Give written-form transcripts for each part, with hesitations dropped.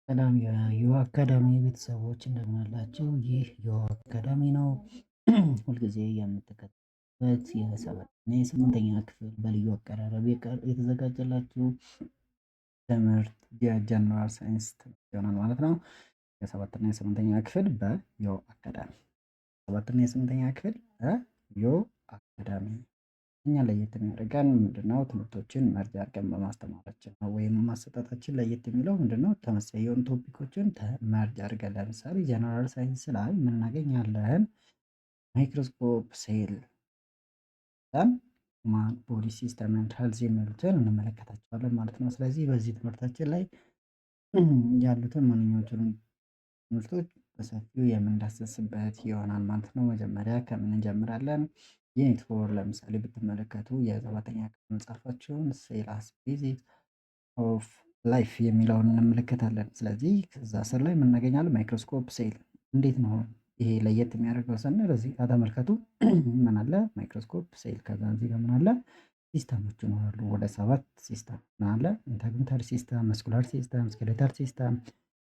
ሰላም የዮ አካዳሚ ቤተሰቦች እንደምን አላችሁ? ይህ ዮ አካዳሚ ነው። ሁልጊዜ የምትከታተሉት የሰባተኛ የስምንተኛ ክፍል በልዩ አቀራረብ የተዘጋጀላችሁ ትምህርት የጀነራል ሳይንስ ይሆናል ማለት ነው። የሰባተኛ የስምንተኛ ክፍል በዮ አካዳሚ ሰባተኛ የስምንተኛ ክፍል በዮ አካዳሚ እኛ ለየት የሚያደርገን ምንድነው? ትምህርቶችን መርጃ አድርገን በማስተማራችን ነው። ወይም ማሰጣታችን ለየት የሚለው ምንድነው? ተመሳሳይ የሆኑ ቶፒኮችን መርጅ አድርገን ለምሳሌ ጀነራል ሳይንስ ላይ ምን እናገኛለን? ማይክሮስኮፕ፣ ሴል፣ ማን ቦዲ ሲስተም ኤንድ ሄልዝ የሚሉትን እንመለከታቸዋለን ማለት ነው። ስለዚህ በዚህ ትምህርታችን ላይ ያሉትን ማንኛዎቹንም ትምህርቶች በሰፊው የምንዳሰስበት ይሆናል ማለት ነው። መጀመሪያ ከምን እንጀምራለን? ዩኒት ፎር ለምሳሌ ብትመለከቱ የሰባተኛ ክፍል መጽሐፋችሁን ሴል አስ ቤዚክስ ኦፍ ላይፍ የሚለውን እንመለከታለን። ስለዚህ ከዛ ስር ላይ ምን እናገኛለን? ማይክሮስኮፕ ሴል እንዴት ነው ይሄ ለየት የሚያደርገው ስንል እዚህ ጋር ተመልከቱ። ምን አለ? ማይክሮስኮፕ ሴል ከዛ እዚህ ጋር ምን አለ? ሲስተሞች ይኖራሉ። ወደ 7 ሲስተም ምን አለ? ኢንተግሜንታሪ ሲስተም፣ መስኩላር ሲስተም፣ ስኬሌታል ሲስተም፣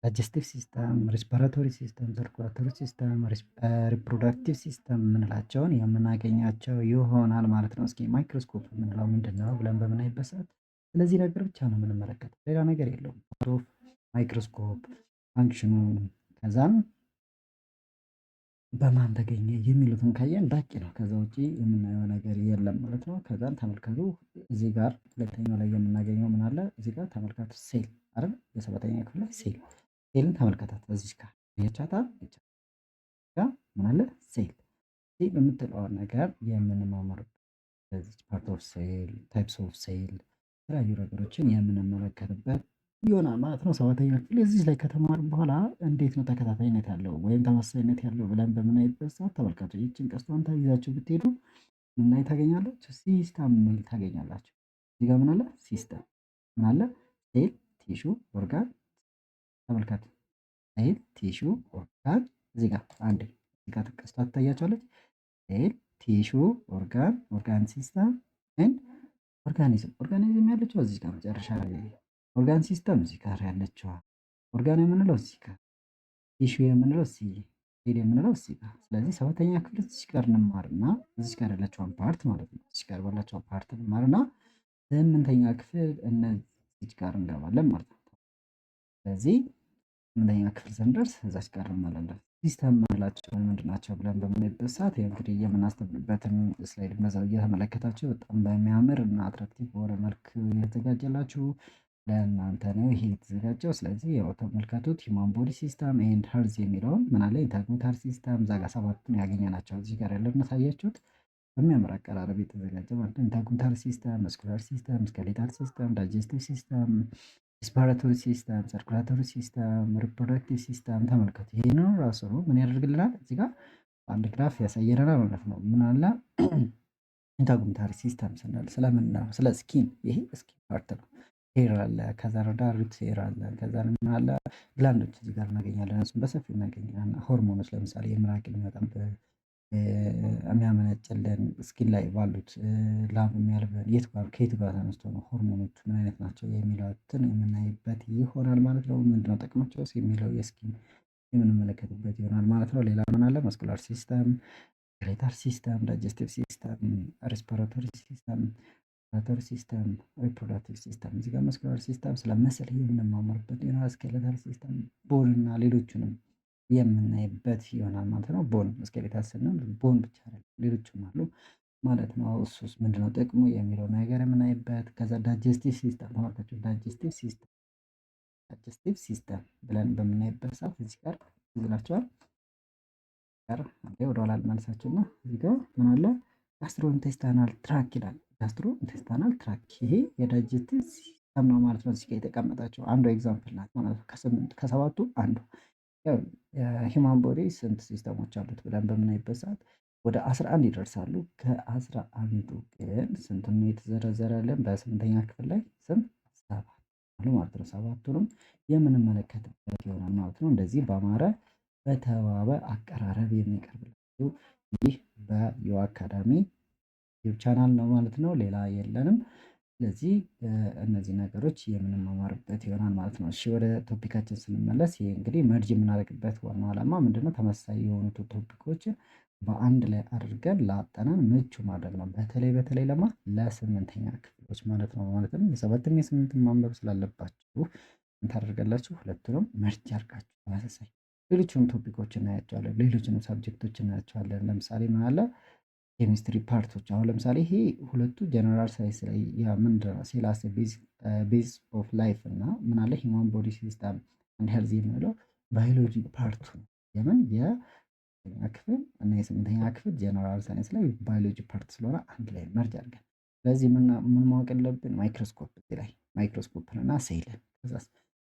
ዳይጀስቲቭ ሲስተም፣ ሬስፓራቶሪ ሲስተም፣ ሰርኩላቶሪ ሲስተም፣ ሪፕሮዳክቲቭ ሲስተም የምንላቸውን የምናገኛቸው ይሆናል ማለት ነው። እስኪ ማይክሮስኮፕ የምንለው ምንድነው ብለን በምናይበት ሰዓት ስለዚህ ነገር ብቻ ነው የምንመለከተው፣ ሌላ ነገር የለውም። ኦፍ ማይክሮስኮፕ ፋንክሽኑ ከዛም በማን ተገኘ የሚሉትን ካየን በቂ ነው። ከዛ ውጪ የምናየው ነገር የለም ማለት ነው። ከዛን ተመልከቱ እዚህ ጋር ሁለተኛው ላይ የምናገኘው ምን አለ? እዚህ ጋር ተመልከቱ ሴል አይደል? የሰባተኛ ክፍል ላይ ሴልን ተመልከታት። እዚህ ጋር የቻታ ምን አለ? ሴል የምትለውን ነገር የምንማማርበት ፓርት ኦፍ ሴል፣ ታይፕስ ኦፍ ሴል የተለያዩ ነገሮችን የምንመለከትበት ይሆናል ማለት ነው። ሰባተኛ ክፍል እዚህ ላይ ከተማርን በኋላ እንዴት ነው ተከታታይነት ያለው ወይም ተመሳሳይነት ያለው ብለን በምናይበት ሰዓት ተመልከቱ። ይህችን ቀስቷን ይዛችሁ ብትሄዱ ምን ላይ ታገኛላችሁ? ሲስተም የሚል ታገኛላችሁ። እዚህ ጋር ምን አለ? ሲስተም ምን አለ? ሴል፣ ቲሹ፣ ኦርጋን ተመልከቱ። ሴል፣ ቲሹ፣ ኦርጋን እዚህ ጋር አንድ እዚህ ጋር ቀስቷ ትታያችኋለች። ሴል፣ ቲሹ፣ ኦርጋን ሲስተም ኦርጋኒዝም ያለችው እዚህ ጋር መጨረሻ ላይ፣ ኦርጋን ሲስተም እዚህ ጋር ያለችዋ፣ ኦርጋን የምንለው እዚህ ጋር፣ ቲሹ የምንለው እዚህ፣ ሴል የምንለው እዚህ ጋር። ስለዚህ ሰባተኛ ክፍል እዚህ ጋር እንማርና እዚህ ጋር ያለችውን ፓርት ማለት ነው እዚህ ጋር ባላቸው ፓርት እንማርና ስምንተኛ ክፍል እነዚህ ጋር እንገባለን ማለት ነው። ስለዚህ ስምንተኛ ክፍል ስንደርስ እዛች ጋር እንመላለን። ሲስተም የምንላቸው ምንድናቸው ብለን በምናይበት ሰዓት እንግዲህ የምናስተምርበትን ስላይድ በዛው እየተመለከታችሁ በጣም በሚያምር እና አትራክቲቭ በሆነ መልክ የተዘጋጀላችሁ ለእናንተ ነው ይሄ የተዘጋጀው። ስለዚህ ያው ተመልከቱት። ሂውማን ቦዲ ሲስተም ኤንድ ሄልዝ የሚለውን ምን አለ? ኢንተግሜንታሪ ሲስተም እዛ ጋር ሰባቱን ያገኘናቸው እዚህ ጋር ያለን ሳያችሁት በሚያምር አቀራረብ የተዘጋጀ ማለት ነው። ኢንተግሜንታሪ ሲስተም፣ መስኩላር ሲስተም፣ ስኬሌታል ሲስተም፣ ዳይጀስቲቭ ሲስተም፣ ሪስፓራቶሪ ሲስተም፣ ሰርኩላቶሪ ሲስተም፣ ሪፕሮዳክቲቭ ሲስተም ተመልከቱ። ይሄንን ራሱ ነው ምን ያደርግልናል? እዚህ ጋር አንድ ግራፍ ያሳየናል ማለት ነው። ምን አለ? ኢንተግሜንታሪ ሲስተም ስንል ስለምን ነው? ስለ ስኪን፣ ይሄ ስኪን ፓርት ነው። ሄር አለ፣ ከዛ ረዳ ሩት ሄር አለ፣ ከዛ ምን አለ? ግላንዶች እዚህ ጋር እናገኛለን። እሱም በሰፊው እናገኛለን። ሆርሞኖች ለምሳሌ የምራቅ የሚወጣበት የሚያመነጭልን ስኪን ላይ ባሉት ላብ የሚያልበን የት ጋር ከየት ጋር ተነስቶ ነው ሆርሞኖቹ ምን አይነት ናቸው የሚለውን የምናይበት ይሆናል ማለት ነው። ምንድነው ጥቅማቸውስ የሚለው የስኪን የምንመለከትበት ይሆናል ማለት ነው። ሌላ ምን አለ? መስኩላር ሲስተም፣ ስኬሌታል ሲስተም፣ ዳይጀስቲቭ ሲስተም፣ ሬስፓራቶሪ ሲስተም፣ ሪስፓራቶሪ ሲስተም፣ ሪፕሮዳክቲቭ ሲስተም እዚህ ጋር መስኩላር ሲስተም ስለ መስል የምንማማርበት ይሆናል። ስኬሌታል ሲስተም ቦን እና ሌሎቹንም የምናይበት ይሆናል ማለት ነው። ቦን ስኬሌታል ስንል ቦን ብቻ አይደለም ሌሎችም አሉ ማለት ነው። እሱስ ምንድነው ጥቅሙ የሚለው ነገር የምናይበት። ከዛ ዳይጀስቲቭ ሲስተም ተመልከቱ። ዳይጀስቲቭ ሲስተም ብለን በምናይበት ሰዓት እዚህ ጋር ይላቸዋል ጋር ወደኋላ ልመልሳችሁና እዚህ ጋር ምን አለ? ጋስትሮ ኢንቴስታይናል ትራክ ይላል። ጋስትሮ ኢንቴስታይናል ትራክ ይሄ የዳይጀስቲቭ ሲስተም ነው ማለት ነው። እዚህ ጋር የተቀመጠችው አንዱ ኤግዛምፕል ናት ማለት ነው። ከሰባቱ አንዱ የሂውማን ቦዲ ስንት ሲስተሞች አሉት ብለን በምናይበት ሰዓት ወደ 11 ይደርሳሉ። ከ11ዱ ግን ስንቱን ነው የተዘረዘረልን? በስምንተኛ ክፍል ላይ ስንት? 7 አሉ ማለት ነው። ሰባቱንም የምንመለከትበት ይሆናል ማለት ነው። እንደዚህ በአማረ በተዋበ አቀራረብ የሚቀርብላችሁ ይህ በዮ አካዳሚ ዩቲዩብ ቻናል ነው ማለት ነው። ሌላ የለንም። ስለዚህ እነዚህ ነገሮች የምንማማርበት ይሆናል ማለት ነው። እሺ ወደ ቶፒካችን ስንመለስ ይሄ እንግዲህ መርጅ የምናደርግበት ዋናው ዓላማ ምንድነው? ተመሳሳይ የሆኑትን ቶፒኮችን በአንድ ላይ አድርገን ለአጠናን ምቹ ማድረግ ነው። በተለይ ለስምንተኛ ክፍሎች ማለት ነው። ማለትም የሰባትም የስምንትም ማንበብ ስላለባችሁ ምን ታደርጋላችሁ? ሁለቱንም መርጅ አድርጋችሁ ተመሳሳይ ሌሎችንም ቶፒኮች እናያቸዋለን። ሌሎችንም ሳብጀክቶች እናያቸዋለን። ለምሳሌ ምን አለ? ኬሚስትሪ ፓርቶች አሁን ለምሳሌ ይሄ ሁለቱ ጀነራል ሳይንስ ላይ ያ ምንድነው ሴል አስ ቤዝ ኦፍ ላይፍ እና ምን አለ ሂውማን ቦዲ ሲስተም አንድ ሄልዝ የምንለው ባዮሎጂ ፓርቱ ነው። የምን የኛ ክፍል እና የስምንተኛ ክፍል ጀነራል ሳይንስ ላይ ባዮሎጂ ፓርት ስለሆነ አንድ ላይ መርጅ አድርገን ስለዚህ ምን ማወቅ ያለብን ማይክሮስኮፕ እዚህ ላይ ማይክሮስኮፕን እና ሴልን ከዛ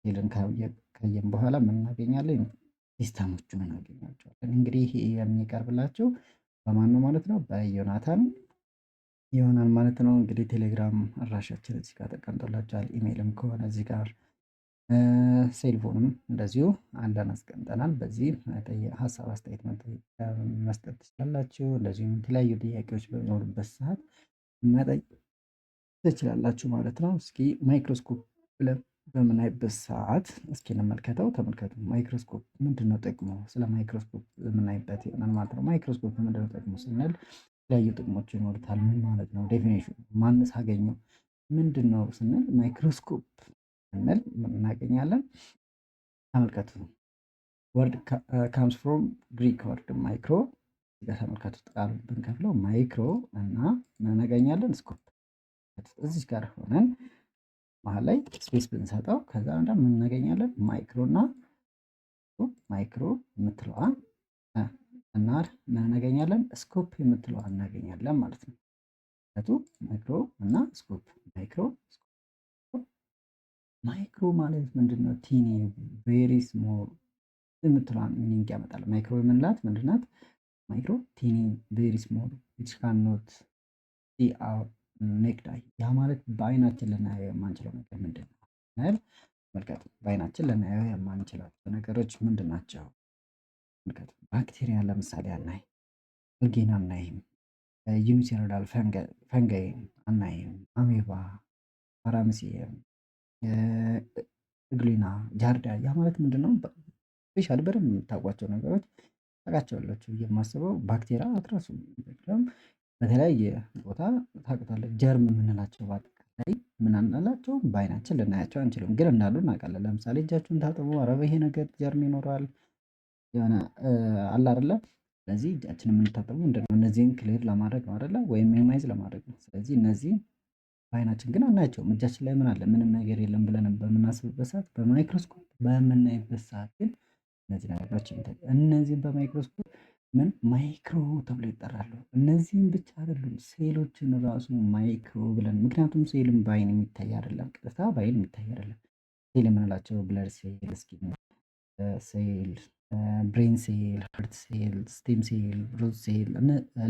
ሴልን ካየን በኋላ ምን እናገኛለን? ሲስተሞቹን እናገኛቸዋለን። እንግዲህ ይሄ የሚቀርብላቸው በማን ነው ማለት ነው? በዮናታን ይሆናል ማለት ነው። እንግዲህ ቴሌግራም አድራሻችን እዚህ ጋር ተቀምጦላችኋል። ኢሜይልም ከሆነ እዚህ ጋር ሴልፎንም እንደዚሁ አንዳንድ አስቀምጠናል። በዚህ ሀሳብ አስተያየት መስጠት ትችላላችሁ። እንደዚሁም የተለያዩ ጥያቄዎች በሚኖሩበት ሰዓት መጠየቅ ትችላላችሁ ማለት ነው። እስኪ ማይክሮስኮፕ ብለን በምናይበት ሰዓት እስኪ እንመልከተው። ተመልከቱ። ማይክሮስኮፕ ምንድነው ጥቅሙ? ስለ ማይክሮስኮፕ የምናይበት ይሆናል ማለት ነው። ማይክሮስኮፕ ምንድነው ጥቅሙ ስንል የተለያዩ ጥቅሞች ይኖሩታል። ምን ማለት ነው? ዴፊኒሽኑ ማንስ አገኘው? ምንድነው ስንል ማይክሮስኮፕ ስንል ምን እናገኛለን? ተመልከቱ። ወርድ ካምስ ፍሮም ግሪክ ወርድ ማይክሮ ተመልከቱት። ቃሉን ብንከፍለው ማይክሮ እና ምን እናገኛለን? ስኮፕ። እዚህ ጋር ሆነን መሃል ላይ ስፔስ ብንሰጠው ከዛ ምን እናገኛለን? ማይክሮ እና ማይክሮ የምትለዋን እና ምን እናገኛለን? ስኮፕ የምትለዋን እናገኛለን ማለት ነው። ማይክሮ እና ስኮፕ ማይክሮ ማለት ምንድነው? ቲኒ ቬሪ ስሞል የምትለዋን ሚኒንግ ያመጣል። ማይክሮ የምንላት ምንድናት? ማይክሮ ቲኒ ቬሪ ስሞል ዊች ካን ኖት ሲ አወር ኔክድ አይ። ያ ማለት በአይናችን ልናየው የማንችለው ነገር ምንድን ነው? መልከቱ በአይናችን ልናየው የማንችላቸው ነገሮች ምንድን ናቸው? መልከቱ ባክቴሪያ ለምሳሌ አናይ፣ አልጌን አናይም፣ ዩኒሴሉላር ፈንጋይ አናይም፣ አሜባ፣ ፓራሚሲየም፣ እግሊና፣ ጃርዳ። ያ ማለት ምንድነው? ስፔሻሊ በደንብ የምታውቋቸው ነገሮች ታውቃቸዋላችሁ ብዬ የማስበው ባክቴሪያ አትረሱም። በተለያየ ቦታ ታውቁታለህ። ጀርም የምንላቸው በአጠቃላይ ምን አንላቸው በአይናችን ልናያቸው አንችልም፣ ግን እንዳሉ እናውቃለን። ለምሳሌ እጃችሁን ታጥቡ፣ ኧረ ይሄ ነገር ጀርም ይኖረዋል የሆነ አለ አይደለ? ስለዚህ እጃችንን የምንታጠቡ ምንድነው? እነዚህን ክሊር ለማድረግ ነው አይደለ? ወይም ሚኒማይዝ ለማድረግ ነው። ስለዚህ እነዚህ በአይናችን ግን አናያቸውም። እጃችን ላይ ምን አለ? ምንም ነገር የለም ብለን በምናስብበት ሰዓት በማይክሮስኮፕ በምናይበት ሰዓት ግን እነዚህ ነገሮች እነዚህን በማይክሮስኮፕ ምን ማይክሮ ተብሎ ይጠራሉ። እነዚህም ብቻ አይደሉም፣ ሴሎችን ራሱ ማይክሮ ብለን ምክንያቱም ሴልም በአይን የሚታይ አይደለም፣ ቀጥታ በአይን የሚታይ አይደለም። ሴል የምንላቸው ብለድ ሴል፣ ስኪን ሴል፣ ብሬን ሴል፣ ሃርት ሴል፣ ስቴም ሴል፣ ሮዝ ሴል፣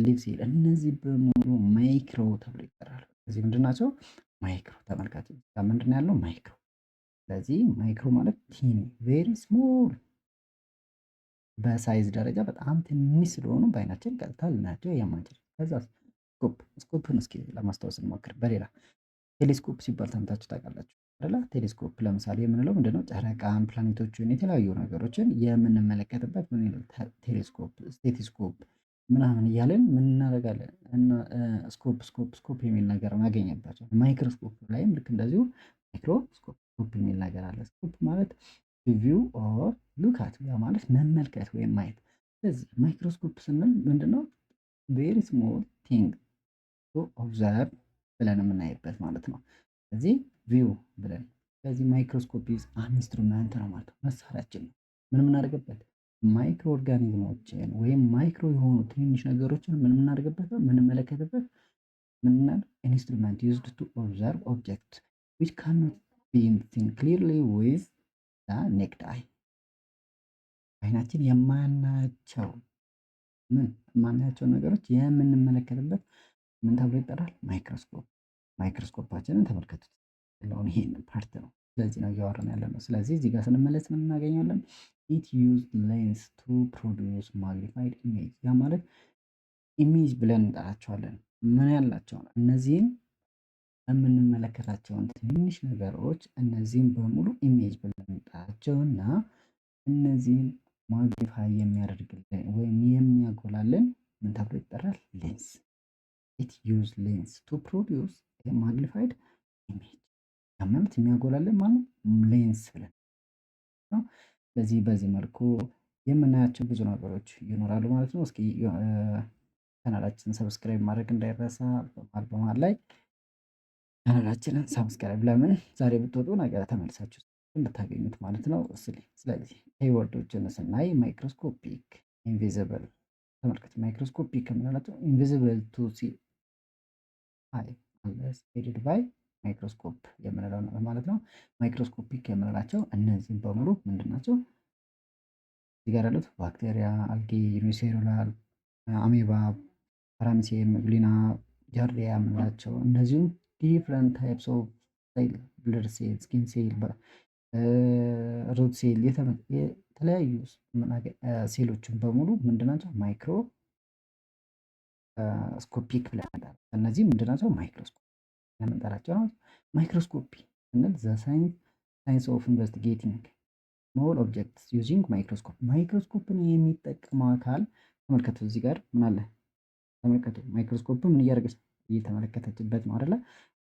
ሊቭ ሴል እነዚህ በሙሉ ማይክሮ ተብሎ ይጠራሉ። እዚህ ምንድን ናቸው? ማይክሮ። ተመልካች ምንድን ነው ያለው? ማይክሮ። ስለዚህ ማይክሮ ማለት ቲኒ ቬሪ ስሞል በሳይዝ ደረጃ በጣም ትንሽ ስለሆኑ በአይናችን ቀጥታ ልናያቸው የማንችል። ከዛ ስኮፕን እስኪ ለማስታወስ እንሞክር። በሌላ ቴሌስኮፕ ሲባል ሰምታችሁ ታውቃላችሁ አይደለ? ቴሌስኮፕ ለምሳሌ የምንለው ምንድነው? ጨረቃን፣ ፕላኔቶችን፣ የተለያዩ ነገሮችን የምንመለከትበት ምን ይላል? ቴሌስኮፕ፣ ስቴቲስኮፕ ምናምን እያለን ምን እናደርጋለን? እና ስኮፕ የሚል ነገር እናገኘባቸው። ማይክሮስኮፕ ላይም ልክ እንደዚሁ ማይክሮስኮፕ የሚል ነገር አለ። ስኮፕ ማለት ቪው ኦር ሉክ አት፣ ያ ማለት መመልከት ወይም ማየት። ስለዚህ ማይክሮስኮፕ ስንል ምንድነው? ቬሪ ስሞል ቲንግ ቱ ኦብዘርቭ ብለን የምናይበት ማለት ነው። ስለዚህ ቪው ብለን ስለዚህ ማይክሮስኮፕ ኢዝ አን ኢንስትሩመንት ነው ማለት ነው፣ መሳሪያችን ነው። ምን የምናደርግበት? ማይክሮ ኦርጋኒዝሞችን ወይም ማይክሮ የሆኑ ትንንሽ ነገሮችን ምን የምናደርግበት ነው? የምንመለከትበት ምንናል? ኢንስትሩመንት ዩዝድ ቱ ኦብዘርቭ ኦብጀክት ዊች ካንኖት ቢ ሲን ክሊርሊ ዊዝ ኔክድ አይ። አይናችን የማናያቸው የማናያቸው ነገሮች የምንመለከትበት ምን ተብሎ ይጠራል? ማይክሮስኮፕ። ማይክሮስኮፓችንን ተመልከቱት ያለውን ይሄን ፓርት ነው። ስለዚህ ነው እያወራን ያለ ነው። ስለዚህ እዚህ ጋር ስንመለስ ምን እናገኛለን? ኢት ዩዝ ሌንስ ቱ ፕሮዲውስ ማግኒፋይድ ኢሜጅ። ያ ማለት ኢሜጅ ብለን እንጠራቸዋለን። ምን ያላቸው እነዚህን የምንመለከታቸውን ትንንሽ ነገሮች እነዚህም በሙሉ ኢሜጅ ብለን እንጠራቸውና እነዚህን ማግኒፋይ የሚያደርግልን ወይም የሚያጎላልን ምን ተብሎ ይጠራል? ሌንስ። ኢት ዩዝ ሌንስ ቱ ፕሮዲውስ ማግኒፋይድ ኢሜጅ። ያመምት የሚያጎላልን ማለት ሌንስ ብለን ነው። ስለዚህ በዚህ መልኩ የምናያቸው ብዙ ነገሮች ይኖራሉ ማለት ነው። እስኪ ቻናላችንን ሰብስክራይብ ማድረግ እንዳይረሳ። በመሃል ላይ ቻናላችንን ሰብስክራይብ ለምን ዛሬ ብትወጡ ነገ ተመልሳችሁ እንድታገኙት ማለት ነው። ስለዚህ ኪወርዶችን ስናይ ማይክሮስኮፒክ፣ ኢንቪዚብል ተመልከቱ። ማይክሮስኮፒክ የምንላቸው ኢንቪዚብል ቱ ሲ አይ ስቴድድ ባይ ማይክሮስኮፕ የምንለው ማለት ነው። ማይክሮስኮፒክ የምንላቸው እነዚህም በሙሉ ምንድን ናቸው? እዚህ ጋር ያሉት ባክቴሪያ፣ አልጌ፣ ዩኒሴሉላር፣ አሜባ፣ ፓራሚሲየም፣ ግሊና፣ ጃርዲያ የምንላቸው እነዚሁም ዲፍረንት ታይፕስ ኦፍ ሴል፣ ብለድ ሴል፣ ስኪን ሴል፣ ሩት ሴል የተለያዩ ሴሎችን በሙሉ ምንድናቸው? ማይክሮ ስኮፒክ ብለን እንጠራለን። እነዚህ ምንድናቸው? ማይክሮስኮፕ የምንጠራቸው ነው። ማይክሮስኮፒ ስንል ዘ ሳይንስ ኦፍ ኢንቨስቲጌቲንግ ስሞል ኦብጀክትስ ዩዚንግ ማይክሮስኮፕ። ማይክሮስኮፕን የሚጠቀመው አካል ተመልከቱ። እዚህ ጋር ምን አለ? ተመልከቱ። ማይክሮስኮፕ ምን እያደረገች እየተመለከተችበት ነው አይደለ?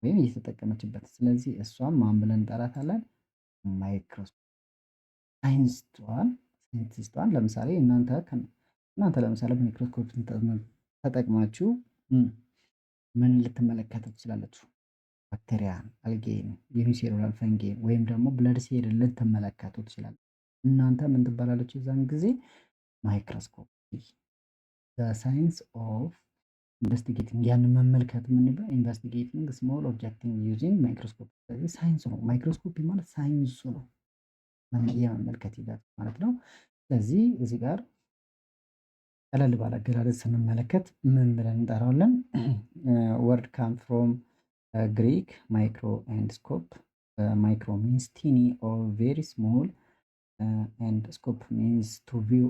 ወይም እየተጠቀመችበት። ስለዚህ እሷን ማን ብለን እንጠራታለን? ማይክሮስኮፕ። ሳይንቲስቷን ለምሳሌ እናንተ ለምሳሌ ማይክሮስኮፕ ተጠቅማችሁ ምን ልትመለከቱ ትችላላችሁ? ባክቴሪያን፣ አልጌን፣ ዩኒሴሉላር ፈንጌን ወይም ደግሞ ብለድ ሴልን ልትመለከቱ ትችላላችሁ። እናንተ ምን ትባላለች? የዛን ጊዜ ማይክሮስኮፕ። ሳይንስ ኦፍ ኢንቨስቲጌቲንግ ያንን መመልከት ምን ይባላል? ኢንቨስቲጌቲንግ ስሞል ኦብጀክቲቭ ዩዚንግ ማይክሮስኮፕ። ስለዚህ ሳይንሱ ነው። ማይክሮስኮፕ ማለት ሳይንሱ ነው፣ የመመልከት ሂደት ማለት ነው። ስለዚህ እዚህ ጋር ቀለል ባለ አገላለጽ ስንመለከት ምን ብለን እንጠራዋለን? ወርድ ካም ፍሮም ግሪክ ማይክሮ ኤንድ ስኮፕ። ማይክሮ ሚንስ ቲኒ ኦር ቬሪ ስሞል ኤንድ ስኮፕ ሚንስ ቱ ቪው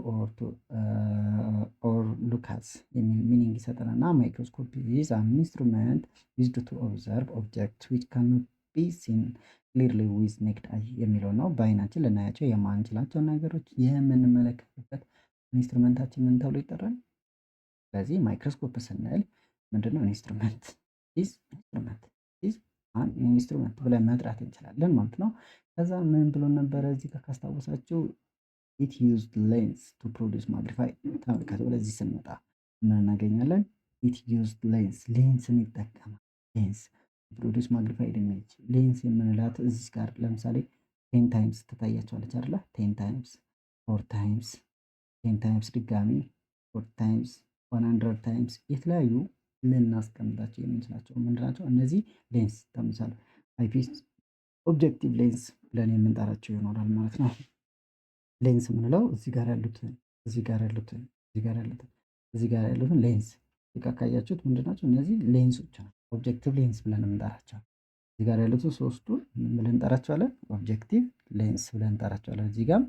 ኦር ሉካስ የሚል ሚኒንግ ይሰጠናል። እና ማይክሮስኮፕ ኢዝ አን ኢንስትሩመንት ዩዝድ ቱ ኦብዘርቭ ኦብጀክት ዊች ካኖት ቢ ሲን ክሊርሊ ዊዝ ኔክድ አይ የሚለው ነው። በአይናችን ልናያቸው የማንችላቸውን ነገሮች የምንመለከትበት ኢንስትሩመንታችን ምን ተብሎ ይጠራል? ስለዚህ ማይክሮስኮፕ ስንል ምንድነው? ኢንስትሩመንት ብለን መጥራት እንችላለን ማለት ነው። ከዛ ምን ብሎ ነበረ እዚህ ጋር ካስታወሳችሁ? ኢት ዩዝድ ሌንስ ቱ ፕሮዲውስ ማግኒፋይ። ተመልከቱ። ወደዚህ ስንመጣ ምን እናገኛለን? ኢት ዩዝድ ሌንስን ይጠቀማል። ሌንስ ፕሮዲውስ ማግኒፋይድ ኢሜጅ። ሌንስ የምንላት እዚህ ጋር ለምሳሌ 10 ታይምስ ትታያቸዋለች አይደለ? 10 ታይምስ፣ 4 ታይምስ፣ 10 ታይምስ ድጋሚ 4 ታይምስ፣ 100 ታይምስ የተለያዩ ልናስቀምጣቸው የምንችላቸው ምንድናቸው? እነዚህ ሌንስ ተምሳሌ አይፒስ ኦብጀክቲቭ ሌንስ ብለን የምንጠራቸው ይሆናል ማለት ነው። ሌንስ የምንለው እዚህ ጋር ያሉትን ሌንስ ካያችሁት ምንድናቸው? እነዚህ ሌንሶች ናቸው። ኦብጀክቲቭ ሌንስ ብለን የምንጠራቸው እዚህ ጋር ያሉትን ሶስቱን ብለን እንጠራቸዋለን። ኦብጀክቲቭ ሌንስ ብለን እንጠራቸዋለን። እዚህ ጋር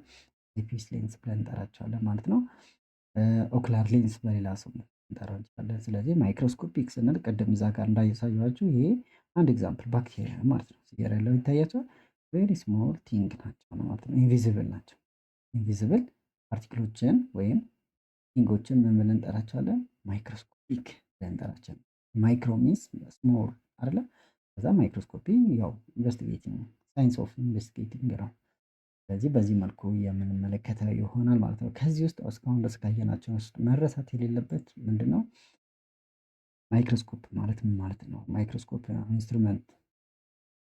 አይፒስ ሌንስ ብለን እንጠራቸዋለን ማለት ነው። ኦክላር ሌንስ በሌላ ስሙ እንጠራው እንችላለን። ስለዚህ ማይክሮስኮፒክ ስንል ቅድም እዛ ጋር እንዳያሳያችሁ ይሄ አንድ ኤግዛምፕል ባክቴሪያ ማለት ነው። እዚህ ጋር ያለው ይታያቸዋል። ቬሪ ስሞል ቲንግ ናቸው ማለት ነው። ኢንቪዚብል ናቸው። ኢንቪዚብል ፓርቲክሎችን ወይም ቲንጎችን ምን ብለን እንጠራቸዋለን? ማይክሮስኮፒክ ብለን እንጠራቸዋለን። ማይክሮ ሚንስ ስሞል አይደለ? ከዛ ማይክሮስኮፒ ያው ኢንቨስቲጌቲንግ ሳይንስ ኦፍ ኢንቨስቲጌቲንግ ነው። ስለዚህ በዚህ መልኩ የምንመለከተው ይሆናል ማለት ነው። ከዚህ ውስጥ እስካሁን ድረስ ካየናቸው ውስጥ መረሳት የሌለበት ምንድነው? ማይክሮስኮፕ ማለት ምን ማለት ነው? ማይክሮስኮፕ ኢንስትሩመንት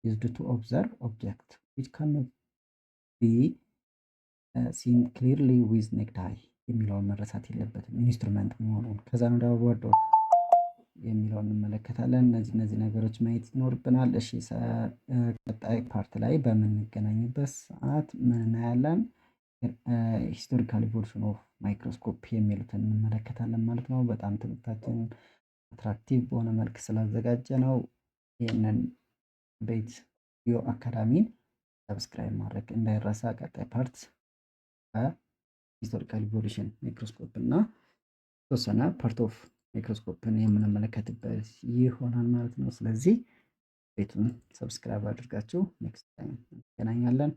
ዩዝድ ቱ ኦብዘርቭ ኦብጀክት ዊች ካኖት ቢ ሲን ክሊርሊ ዊዝ ኔክድ አይ የሚለውን መረሳት የለበትም ኢንስትሩመንት መሆኑን። ከዛ ነው ደግሞ ወርዶ የሚለውን እንመለከታለን። እነዚህ ነገሮች ማየት ይኖርብናል። እሺ ቀጣይ ፓርት ላይ በምንገናኝበት ሰዓት ምን እናያለን? ሂስቶሪካል ኢቮሉሽን ኦፍ ማይክሮስኮፕ የሚሉትን እንመለከታለን ማለት ነው። በጣም ትምህርታችን አትራክቲቭ በሆነ መልክ ስላዘጋጀ ነው ይህንን ቤት ቪዲዮ አካዳሚን ሰብስክራይብ ማድረግ እንዳይረሳ። ቀጣይ ፓርት ሂስቶሪካል ኢቮሉሽን ማይክሮስኮፕ እና ተወሰነ ፓርት ኦፍ ማይክሮስኮፕን የምንመለከትበት ይሆናል ማለት ነው። ስለዚህ ቤቱን ሰብስክራይብ አድርጋችሁ ኔክስት ታይም እንገናኛለን።